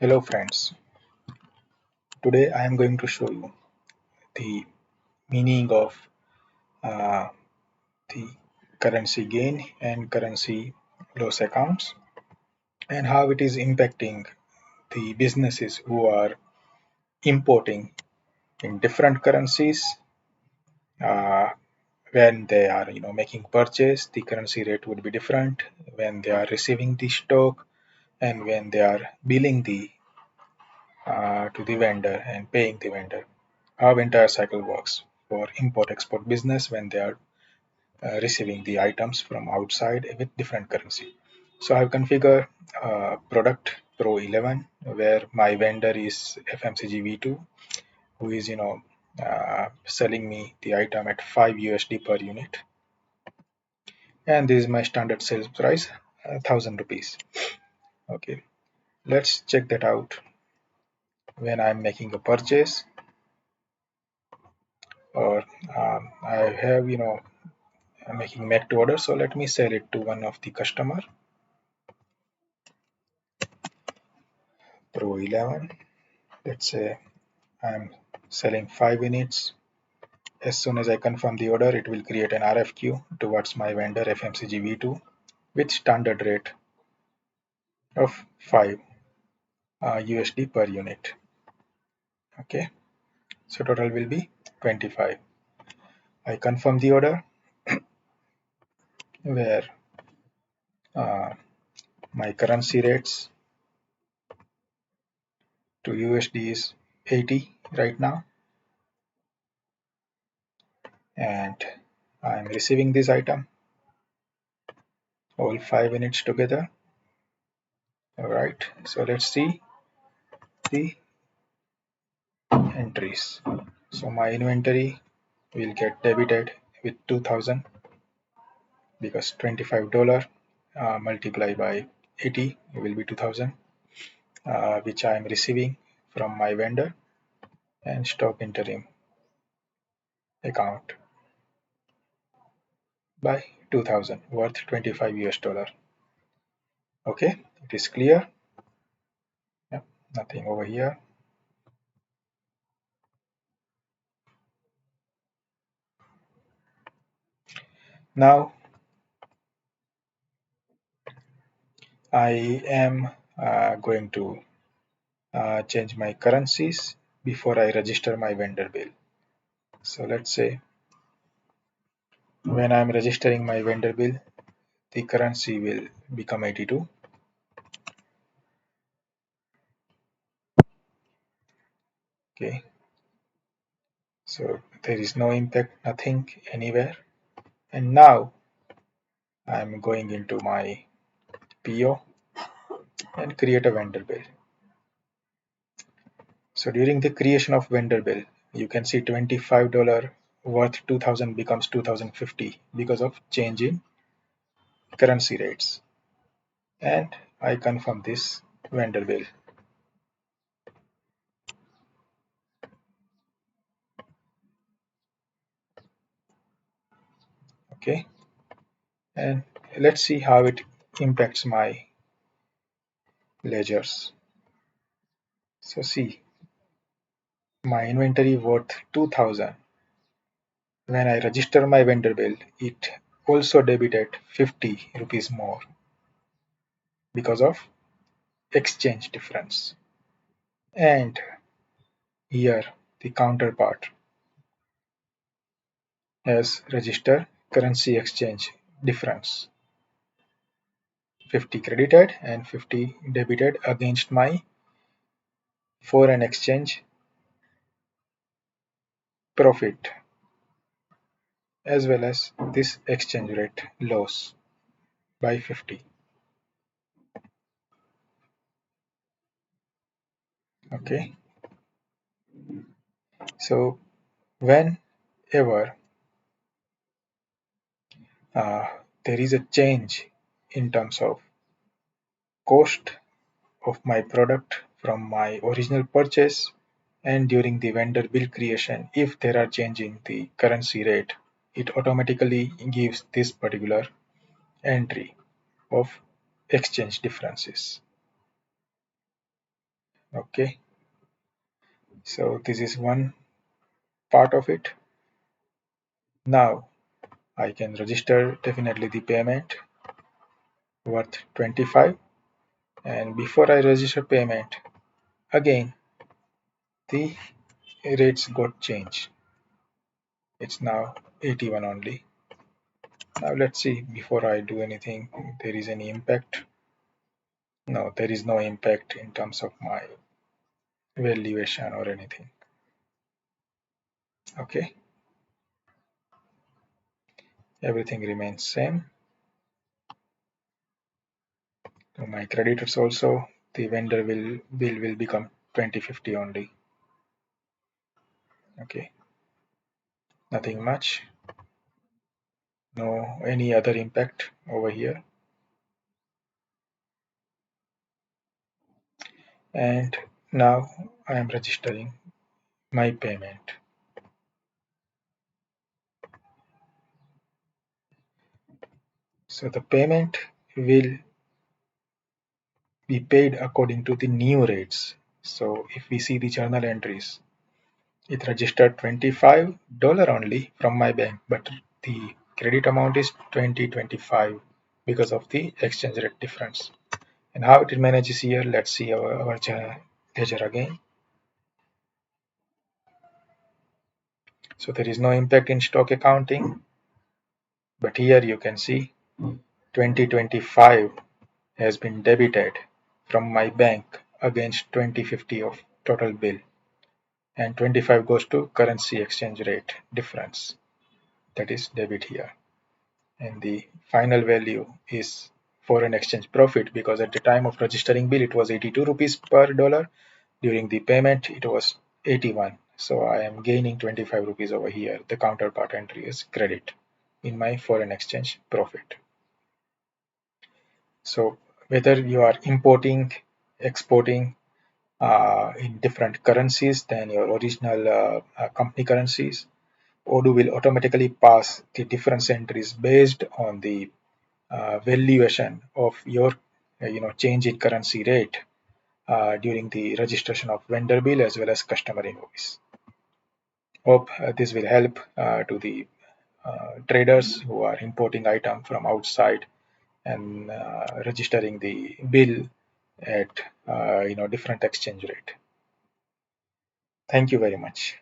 Hello friends, today I am going to show you the meaning of uh, the currency gain and currency loss accounts and how it is impacting the businesses who are importing in different currencies. uh, when they are making purchase, the currency rate would be different when they are receiving the stock and when they are billing the to the vendor and paying the vendor. How entire cycle works for import-export business when they are receiving the items from outside with different currency. So I've configured product Pro 11 where my vendor is FMCG V2 who is selling me the item at 5 USD per unit, and this is my standard sales price, 1000 rupees. Okay, let's check that out. When I'm making a purchase or I have I'm making make to order, so let me sell it to one of the customer. Pro 11, let's say I'm selling 5 units. As soon as I confirm the order, it will create an RFQ towards my vendor FMCG V2 with standard rate of 5 USD per unit. Okay, so total will be 25. I confirm the order where uh, my currency rates to USD is 80 right now, and I'm receiving this item all 5 units together. All right, so let's see the entries. So my inventory will get debited with 2000 because $25 multiplied by 80 will be 2000, which I am receiving from my vendor, and stock interim account by 2000 worth 25 US dollar. Okay, it is clear. Yep, nothing over here. Now I am going to change my currencies before I register my vendor bill. So let's say when I'm registering my vendor bill, the currency will become 82. Okay, so there is no impact, nothing anywhere. And now I'm going into my PO and create a vendor bill. So during the creation of vendor bill, you can see $25 worth 2000 becomes 2050 because of change in currency rates. And I confirm this vendor bill. Okay, and let's see how it impacts my ledgers. So see, my inventory worth 2000. When I register my vendor bill, it also debited 50 rupees more because of exchange difference. And here the counterpart has registered currency exchange difference, 50 credited and 50 debited against my foreign exchange profit, as well as this exchange rate loss by 50. Okay, so whenever uh, there is a change in terms of cost of my product from my original purchase and during the vendor bill creation, if there are change in the currency rate, it automatically gives this particular entry of exchange differences. Okay, so this is one part of it. Now I can register definitely the payment worth 25, and before I register payment, again the rates got changed. It's now 81 only. Now let's see, before I do anything, there is any impact. No, there is no impact in terms of my valuation or anything. Okay, everything remains same. To my creditors also, the vendor bill will become 2050 only. Okay, nothing much. No any other impact over here. And now I am registering my payment. So the payment will be paid according to the new rates. So if we see the journal entries, it registered $25 only from my bank, but the credit amount is 2025 because of the exchange rate difference. And how it manages here, let's see our ledger again. So there is no impact in stock accounting, but here you can see 2025 has been debited from my bank against 2050 of total bill, and 25 goes to currency exchange rate difference, that is debit here. And the final value is foreign exchange profit, because at the time of registering bill it was 82 rupees per dollar. During the payment it was 81, so I am gaining 25 rupees over here. The counterpart entry is credit in my foreign exchange profit. So whether you are importing, exporting in different currencies than your original company currencies, Odoo will automatically pass the difference entries based on the valuation of your change in currency rate during the registration of vendor bill as well as customer invoice. Hope this will help to the traders who are importing item from outside and registering the bill at different exchange rate. Thank you very much.